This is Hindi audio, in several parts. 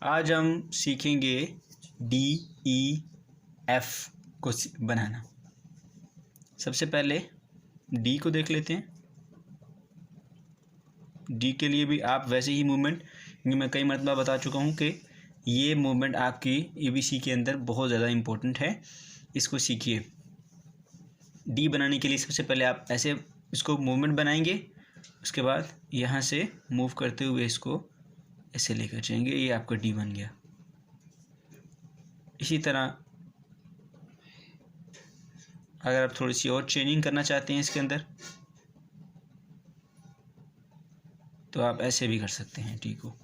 आज हम सीखेंगे डी ई एफ को बनाना। सबसे पहले डी को देख लेते हैं। डी के लिए भी आप वैसे ही मूवमेंट, मैं कई मरतबा बता चुका हूँ कि ये मूवमेंट आपकी एबीसी के अंदर बहुत ज़्यादा इम्पोर्टेंट है, इसको सीखिए। डी बनाने के लिए सबसे पहले आप ऐसे इसको मूवमेंट बनाएंगे, उसके बाद यहाँ से मूव करते हुए इसको ऐसे लेकर जाएंगे, ये आपका डी बन गया। इसी तरह अगर आप थोड़ी सी और चेंजिंग करना चाहते हैं इसके अंदर तो आप ऐसे भी कर सकते हैं डी को।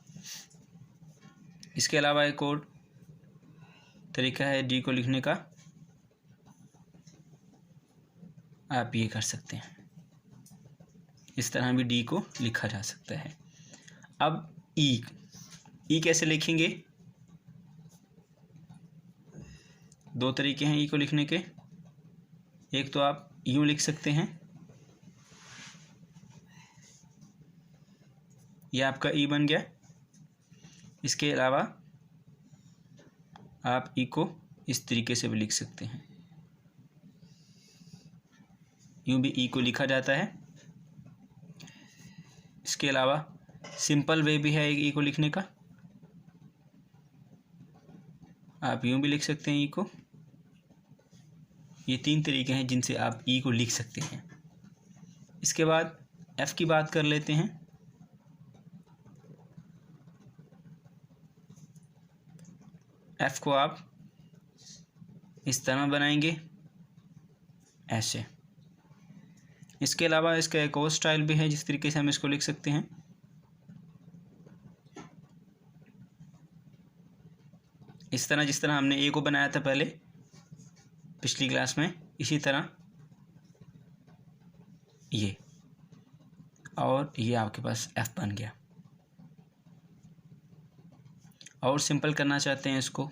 इसके अलावा एक और तरीका है डी को लिखने का, आप ये कर सकते हैं, इस तरह भी डी को लिखा जा सकता है। अब ई कैसे लिखेंगे? दो तरीके हैं ई को लिखने के। एक तो आप यूँ लिख सकते हैं, यह आपका ई बन गया। इसके अलावा आप ई को इस तरीके से भी लिख सकते हैं, यूँ भी ई को लिखा जाता है। इसके अलावा सिंपल वे भी है ई को लिखने का, आप यूँ भी लिख सकते हैं ई को। ये तीन तरीके हैं जिनसे आप ई को लिख सकते हैं। इसके बाद एफ़ की बात कर लेते हैं। एफ़ को आप इस तरह बनाएंगे, ऐसे। इसके अलावा इसका एक और स्टाइल भी है जिस तरीके से हम इसको लिख सकते हैं। इस तरह जिस तरह हमने ए को बनाया था पहले पिछली क्लास में, इसी तरह ये, और ये आपके पास एफ बन गया। और सिंपल करना चाहते हैं इसको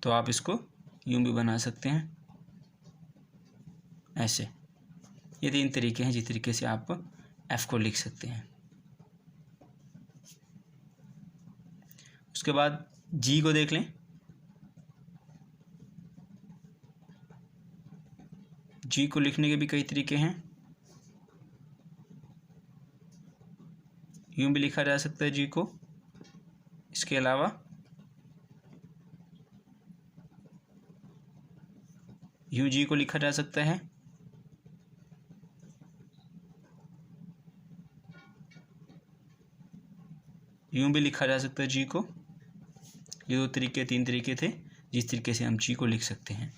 तो आप इसको यूं भी बना सकते हैं, ऐसे। ये तीन तरीके हैं जिस तरीके से आप एफ को लिख सकते हैं। उसके बाद जी को देख लें। जी को लिखने के भी कई तरीके हैं, यूं भी लिखा जा सकता है जी को। इसके अलावा यूं जी को लिखा जा सकता है, यूं भी लिखा जा सकता है जी को। ये दो तरीके, तीन तरीके थे जिस तरीके से हम जी को लिख सकते हैं।